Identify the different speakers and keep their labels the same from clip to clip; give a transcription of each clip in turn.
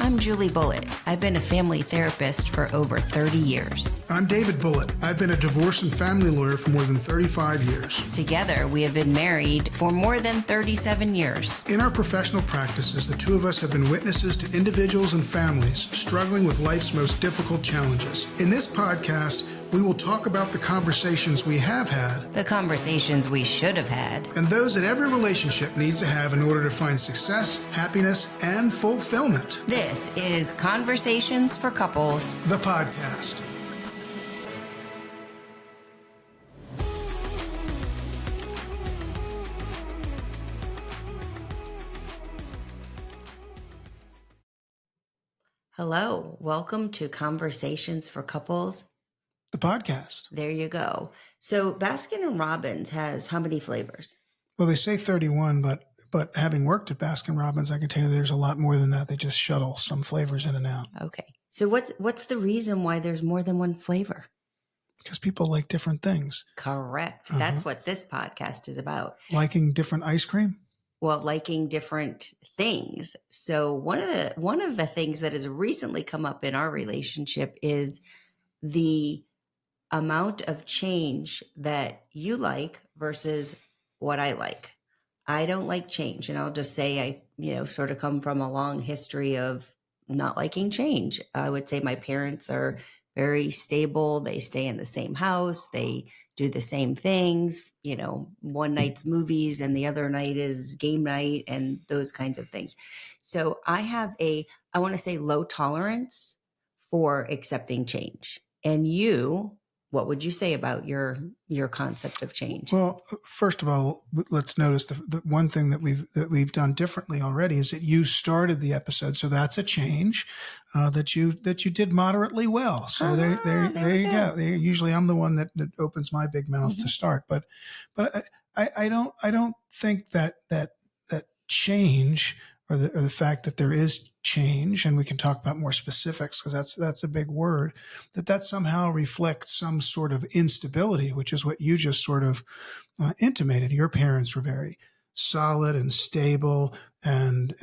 Speaker 1: I'm Julie Bulitt. I've been a family therapist for over 30 years.
Speaker 2: I'm David Bulitt. I've been a divorce and family lawyer for more than 35 years.
Speaker 1: Together, we have been married for more than 37 years.
Speaker 2: In our professional practices, the two of us have been witnesses to individuals and families struggling with life's most difficult challenges. In this podcast, we will talk about the conversations we have had,
Speaker 1: the conversations we should have had,
Speaker 2: and those that every relationship needs to have in order to find success, happiness, and fulfillment.
Speaker 1: This is Conversations for Couples,
Speaker 2: the podcast.
Speaker 1: Hello, welcome to Conversations for Couples,
Speaker 2: the podcast.
Speaker 1: There you go. So Baskin & Robbins has how many flavors?
Speaker 2: Well, they say 31, but having worked at Baskin & Robbins, I can tell you there's a lot more than that. They just shuttle some flavors in and out.
Speaker 1: Okay. So what's the reason why there's more than one flavor?
Speaker 2: Because people like different things.
Speaker 1: Correct. That's what this podcast is about.
Speaker 2: Liking different ice cream?
Speaker 1: Well, liking different things. So one of the things that has recently come up in our relationship is the amount of change that you like versus what I like. I don't like change. And I'll just say I, sort of come from a long history of not liking change. I would say my parents are very stable. They stay in the same house. They do the same things, one night's movies and the other night is game night and those kinds of things. So I have I want to say low tolerance for accepting change. And what would you say about your concept of change?
Speaker 2: Well, first of all, let's notice the one thing that we've done differently already is that you started the episode, so that's a change that you did moderately well. So there you go. Usually, I'm the one that opens my big mouth to start, but I don't think that change or the fact that there is change, and we can talk about more specifics because that's a big word, that somehow reflects some sort of instability, which is what you just sort of intimated. Your parents were very solid and stable, and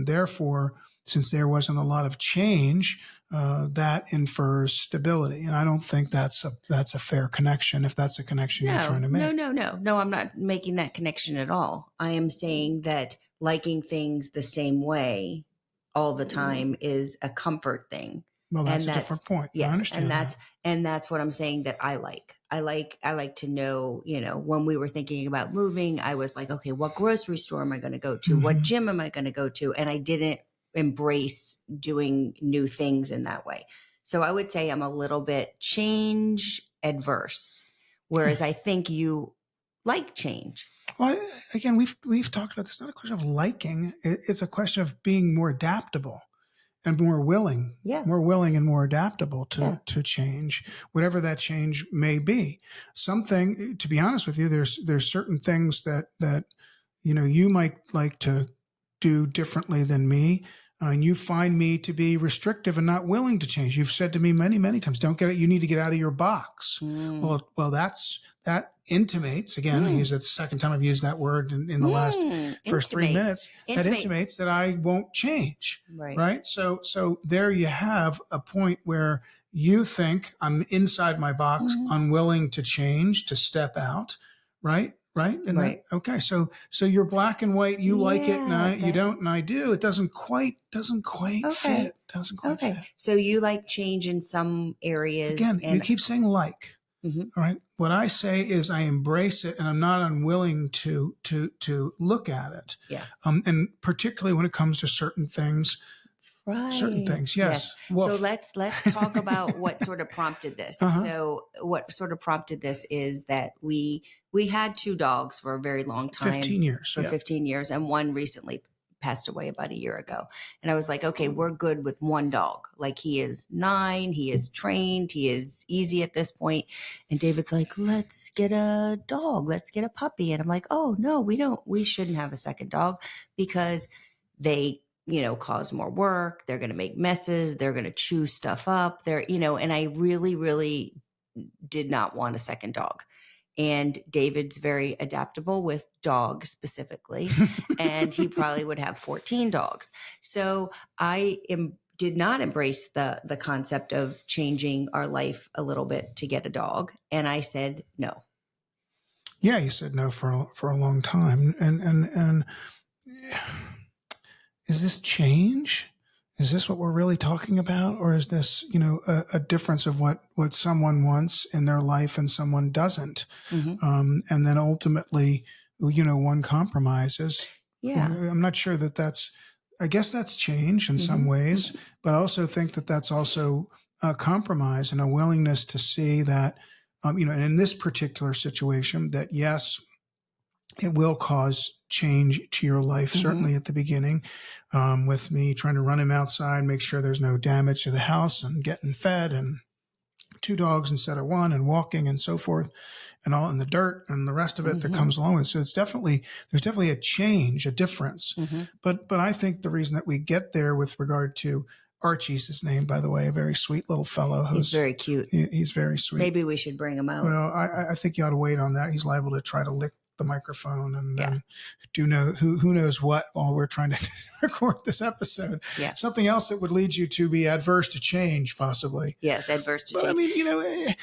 Speaker 2: therefore, since there wasn't a lot of change, that infers stability. And I don't think that's a fair connection, if that's a connection you're trying to make.
Speaker 1: No, I'm not making that connection at all. I am saying that liking things the same way all the time is a comfort thing.
Speaker 2: Well, that's a different point.
Speaker 1: Yes,
Speaker 2: I understand
Speaker 1: and that's what I'm saying that I like. I like to know, when we were thinking about moving, I was like, okay, what grocery store am I going to go to? What gym am I going to go to? And I didn't embrace doing new things in that way. So I would say I'm a little bit change adverse, whereas I think you like change.
Speaker 2: Well, again, we've talked about this. It's not a question of liking. It's a question of being more adaptable and more willing and more adaptable to change, whatever that change may be. Something, to be honest with you, there's certain things that you might like to do differently than me. And you find me to be restrictive and not willing to change. You've said to me many, many times, "Don't get it. You need to get out of your box." Well, that intimates. Again, I use that the second time I've used that word in the last first 3 minutes. That intimates that I won't change. Right. So there you have a point where you think I'm inside my box, unwilling to change, to step out. Right. And
Speaker 1: right.
Speaker 2: Okay. So you're black and white. You like it, and you don't, and I do. It doesn't quite fit. Doesn't quite fit.
Speaker 1: So you like change in some areas.
Speaker 2: Again, you keep saying like. All right. What I say is I embrace it, and I'm not unwilling to look at it.
Speaker 1: Yeah.
Speaker 2: And particularly when it comes to certain things.
Speaker 1: Right.
Speaker 2: Certain things, yes.
Speaker 1: So let's talk about what sort of prompted this. So what sort of prompted this is that we had two dogs for a very long time.
Speaker 2: 15 years.
Speaker 1: For 15 years. And one recently passed away about a year ago. And I was like, okay, we're good with one dog. Like, he is 9, he is trained, he is easy at this point. And David's like, let's get a dog, let's get a puppy. And I'm like, oh no, we shouldn't have a second dog because they cause more work. They're going to make messes. They're going to chew stuff up. And I really, really did not want a second dog. And David's very adaptable with dogs specifically, and he probably would have 14 dogs. So did not embrace the concept of changing our life a little bit to get a dog. And I said no.
Speaker 2: Yeah, you said no for a long time. And is this change? Is this what we're really talking about? Or is this, a difference of what someone wants in their life and someone doesn't? Mm-hmm. And then ultimately, one compromises.
Speaker 1: Yeah.
Speaker 2: I'm not sure I guess that's change in some ways, but I also think that that's also a compromise and a willingness to see that, and in this particular situation, that yes, it will cause change to your life, certainly at the beginning, with me trying to run him outside, make sure there's no damage to the house and getting fed and 2 dogs instead of 1 and walking and so forth and all in the dirt and the rest of it that comes along with it. So there's definitely a change, a difference. But I think the reason that we get there with regard to Archie's his name, by the way, a very sweet little fellow.
Speaker 1: He's very cute.
Speaker 2: He's very sweet.
Speaker 1: Maybe we should bring him out.
Speaker 2: Well, I think you ought to wait on that. He's liable to try to lick the microphone and then who knows what while we're trying to record this episode. Yeah. Something else that would lead you to be adverse to change, possibly.
Speaker 1: Yes, adverse to change.
Speaker 2: I mean,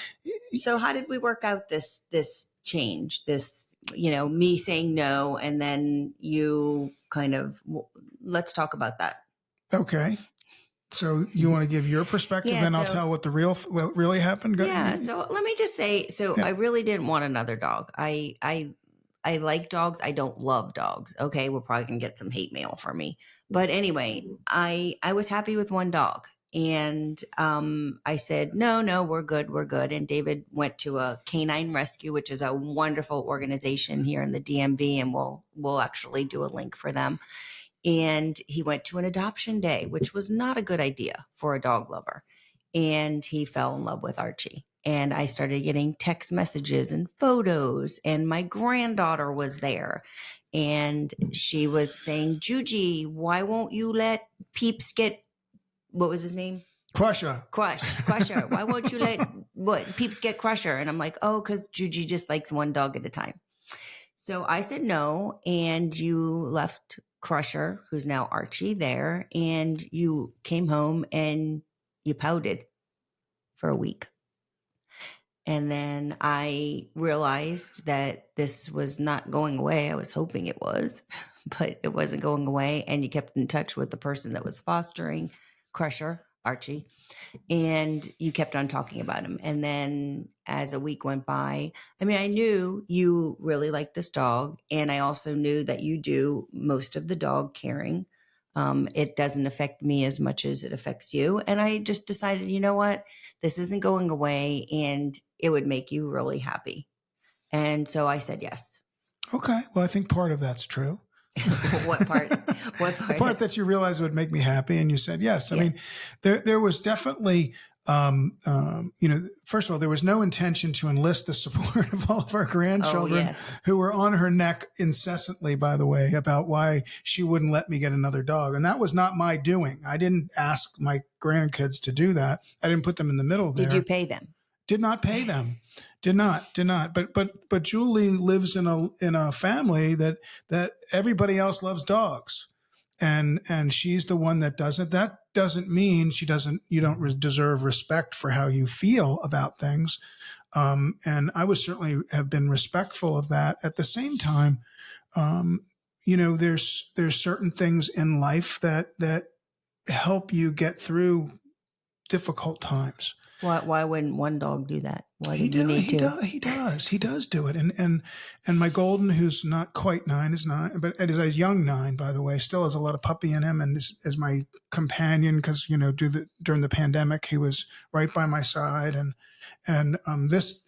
Speaker 1: so how did we work out this change? This, me saying no, and then you kind of, let's talk about that.
Speaker 2: Okay. So you want to give your perspective, and I'll tell what what really happened?
Speaker 1: So let me just say, I really didn't want another dog. I like dogs. I don't love dogs. Okay, we're probably going to get some hate mail from me. But anyway, I was happy with one dog. And I said, no, we're good. And David went to a canine rescue, which is a wonderful organization here in the DMV, and we'll actually do a link for them. And he went to an adoption day, which was not a good idea for a dog lover. And he fell in love with Archie. And I started getting text messages and photos, and my granddaughter was there. And she was saying, Juji, why won't you let Peeps get, what was his name?
Speaker 2: Crusher.
Speaker 1: Why won't you let Peeps get Crusher? And I'm like, because Juji just likes one dog at a time. So I said no, and you left Crusher, who's now Archie, there, and you came home and you pouted for a week. And then I realized that this was not going away. I was hoping it was, but it wasn't going away. And you kept in touch with the person that was fostering Crusher, Archie, and you kept on talking about him. And then as a week went by, I knew you really liked this dog. And I also knew that you do most of the dog caring. It doesn't affect me as much as it affects you. And I just decided, you know what, this isn't going away and it would make you really happy. And so I said yes.
Speaker 2: Okay. Well, I think part of that's true.
Speaker 1: What part?
Speaker 2: The part that you realized would make me happy, and you said yes. I mean, there was definitely, first of all, there was no intention to enlist the support of all of our grandchildren who were on her neck incessantly, by the way, about why she wouldn't let me get another dog. And that was not my doing. I didn't ask my grandkids to do that. I didn't put them in the middle there.
Speaker 1: Did you pay them?
Speaker 2: Did not pay them. Did not. But Julie lives in a family that everybody else loves dogs, and she's the one that doesn't. That doesn't mean you don't deserve respect for how you feel about things. And I would certainly have been respectful of that. At the same time, there's certain things in life that help you get through difficult times.
Speaker 1: Why wouldn't one dog do that? Why
Speaker 2: He does do it. And my golden, who's not quite 9, is 9, but it is a young 9, by the way, still has a lot of puppy in him, and is my companion because, during the pandemic, he was right by my side. And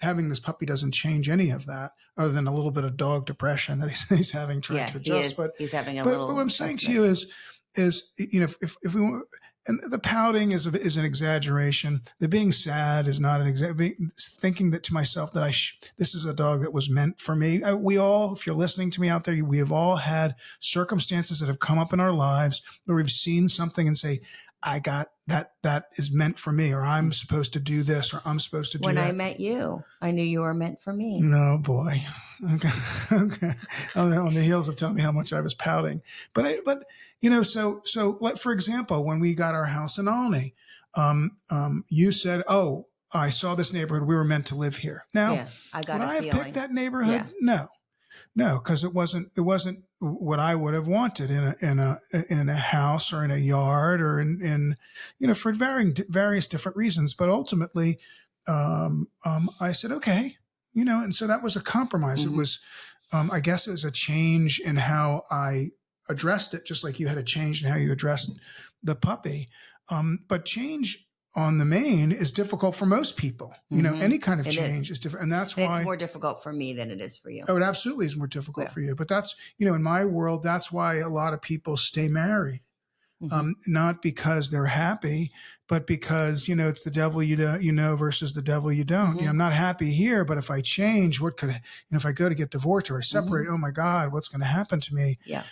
Speaker 2: having this puppy doesn't change any of that, other than a little bit of dog depression that he's having trying to adjust.
Speaker 1: He's having a little.
Speaker 2: But what I'm saying to you is, if we want. And the pouting is an exaggeration. The being sad is not an exaggeration. Thinking that to myself that this is a dog that was meant for me. We all, if you're listening to me out there, we have all had circumstances that have come up in our lives where we've seen something and say, I got that is meant for me, or I'm supposed to do this, or I'm supposed to do
Speaker 1: when
Speaker 2: that.
Speaker 1: I met you, I knew you were meant for me.
Speaker 2: No, boy. Okay. Okay. On the heels of telling me how much I was pouting. But so like, for example, when we got our house in Olney, you said, oh, I saw this neighborhood. We were meant to live here. Now,
Speaker 1: I got
Speaker 2: would
Speaker 1: a
Speaker 2: I have
Speaker 1: feeling.
Speaker 2: picked that neighborhood? No, because it wasn't what I would have wanted in a house or in a yard or in for various different reasons. But ultimately, I said okay, and so that was a compromise. It was, I guess, it was a change in how I addressed it, just like you had a change in how you addressed the puppy. But change on the main is difficult for most people. Any kind of change is different. And that's why
Speaker 1: it's more difficult for me than it is for you.
Speaker 2: Oh, it absolutely is more difficult for you. But that's, in my world, that's why a lot of people stay married. Not because they're happy, but because, it's the devil you know versus the devil you don't. I'm not happy here, but if I change, what could, if I go to get divorced or I separate, oh my God, what's going to happen to me?
Speaker 1: Yeah.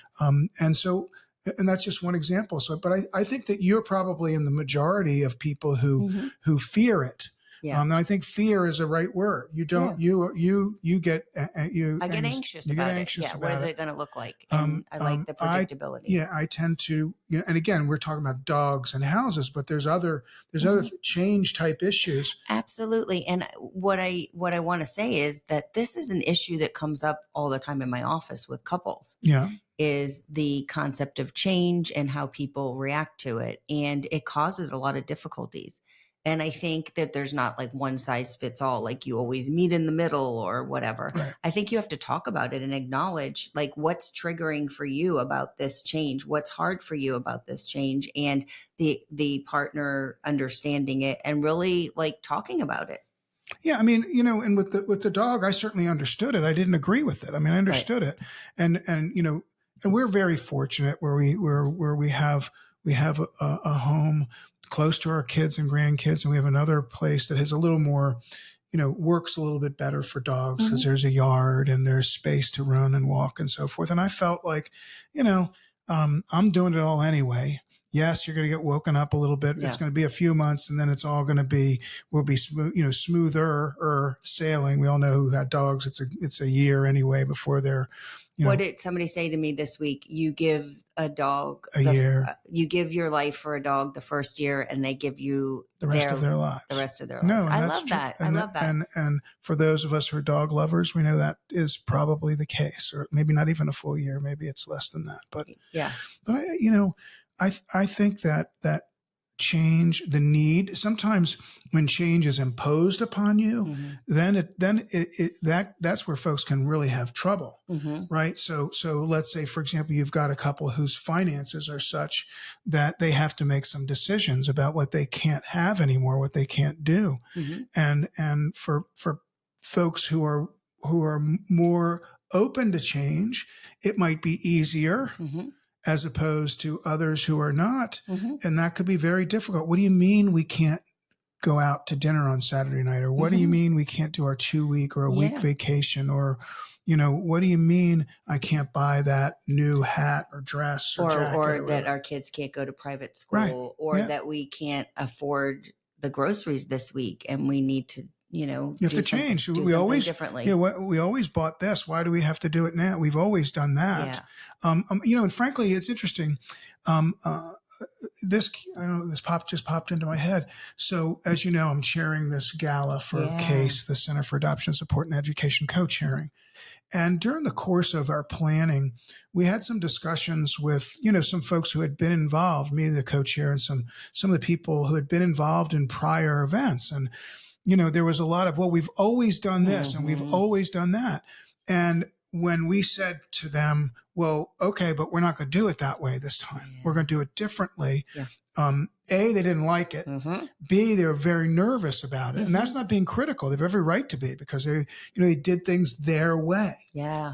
Speaker 2: And that's just one example. So, but I think that you're probably in the majority of people who fear it.
Speaker 1: Yeah.
Speaker 2: And I think fear is a right word. You don't, you get,
Speaker 1: I get anxious about it. Yeah. What is it going to look like? And I like the predictability.
Speaker 2: I tend to, and again, we're talking about dogs and houses, but there's other change type issues.
Speaker 1: Absolutely. And what I want to say is that this is an issue that comes up all the time in my office with couples.
Speaker 2: Yeah.
Speaker 1: Is the concept of change and how people react to it. And it causes a lot of difficulties. And I think that there's not like one size fits all, like you always meet in the middle or whatever.
Speaker 2: Right.
Speaker 1: I think you have to talk about it and acknowledge like what's triggering for you about this change, what's hard for you about this change, and the partner understanding it and really like talking about it.
Speaker 2: Yeah, I mean, and with the dog, I certainly understood it. I didn't agree with it. I mean, I understood it, and we're very fortunate where we have a home close to our kids and grandkids, and we have another place that has a little more, works a little bit better for dogs because there's a yard and there's space to run and walk and so forth. And I felt like, I'm doing it all anyway. Yes, you're going to get woken up a little bit. Yeah. It's going to be a few months, and then it's all going to will be smooth, smoother sailing. We all know who had dogs. It's a year anyway before they're.
Speaker 1: What did somebody say to me this week? You give a dog
Speaker 2: a year.
Speaker 1: You give your life for a dog the first year, and they give you
Speaker 2: the rest of their lives.
Speaker 1: The rest of their lives. I love that. I love that.
Speaker 2: And for those of us who are dog lovers, we know that is probably the case, or maybe not even a full year. Maybe it's less than that. But
Speaker 1: yeah.
Speaker 2: But I think that change, the need, sometimes when change is imposed upon you, that's where folks can really have trouble, right? So let's say, for example, you've got a couple whose finances are such that they have to make some decisions about what they can't have anymore, what they can't do, and for folks who are more open to change, it might be easier. As opposed to others who are not. And that could be very difficult. What do you mean we can't go out to dinner on Saturday night? Or what do you mean we can't do our 2-week or a week vacation? Or, what do you mean I can't buy that new hat or dress or jacket?
Speaker 1: Or that our kids can't go to private school, right. Or that we can't afford the groceries this week and we need to, you have
Speaker 2: to change. We always
Speaker 1: differently.
Speaker 2: We always bought this. Why do we have to do it now? We've always done that. Yeah. And frankly, it's interesting. This just popped into my head. So as you know, I'm chairing this gala for CASE, the Center for Adoption Support and Education, co-chairing. And during the course of our planning, we had some discussions with, some folks who had been involved, me, the co-chair, and some of the people who had been involved in prior events. And there was a lot of, we've always done this and we've always done that. And when we said to them, well, okay, but we're not going to do it that way this time. We're going to do it differently. Yeah. A, they didn't like it. B, they were very nervous about it. And that's not being critical. They have every right to be because they did things their way.
Speaker 1: Yeah.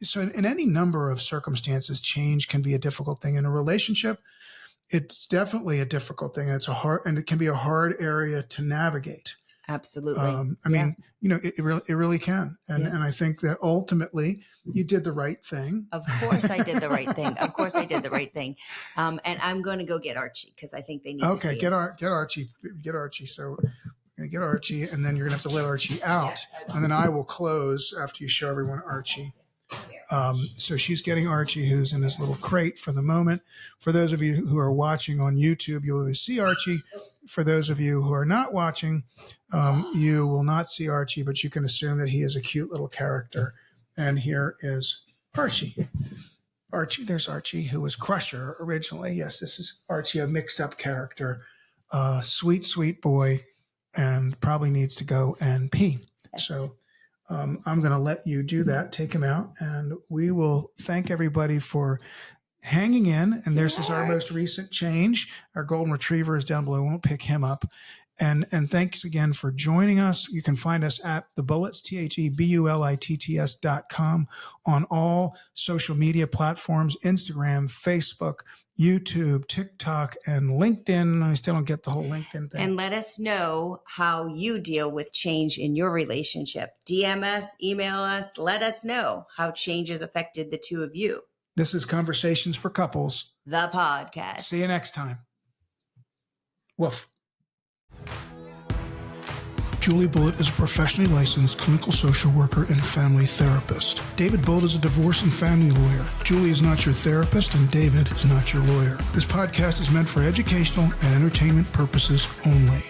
Speaker 2: So in any number of circumstances, change can be a difficult thing in a relationship. It's definitely a difficult thing, and it can be a hard area to navigate.
Speaker 1: Absolutely.
Speaker 2: I mean, it really can. And I think that ultimately you did the right thing.
Speaker 1: Of course I did the right thing. Of course I did the right thing. And I'm going to go get Archie because I think they need to see
Speaker 2: get Archie. Get Archie. So we're going to get Archie, and then you're going to have to let Archie out. And then I will close after you show everyone Archie. So she's getting Archie, who's in his little crate for the moment. For those of you who are watching on YouTube, you will see Archie. For those of you who are not watching, you will not see Archie, but you can assume that he is a cute little character. And here is Archie. There's Archie, who was Crusher originally. Yes, this is Archie, a mixed up character. Sweet, sweet boy, and probably needs to go and pee. Yes. So I'm going to let you do that. Take him out, and we will thank everybody for hanging in. And this is our most recent change. Our golden retriever is down below. I won't pick him up. And thanks again for joining us. You can find us at thebullits, TheBullitts.com, on all social media platforms, Instagram, Facebook, YouTube, TikTok, and LinkedIn. I still don't get the whole LinkedIn thing.
Speaker 1: And let us know how you deal with change in your relationship. DM us, email us, let us know how change has affected the two of you.
Speaker 2: This is Conversations for Couples,
Speaker 1: the podcast.
Speaker 2: See you next time. Woof. Julie Bulitt is a professionally licensed clinical social worker and family therapist. David Bulitt is a divorce and family lawyer. Julie is not your therapist, and David is not your lawyer. This podcast is meant for educational and entertainment purposes only.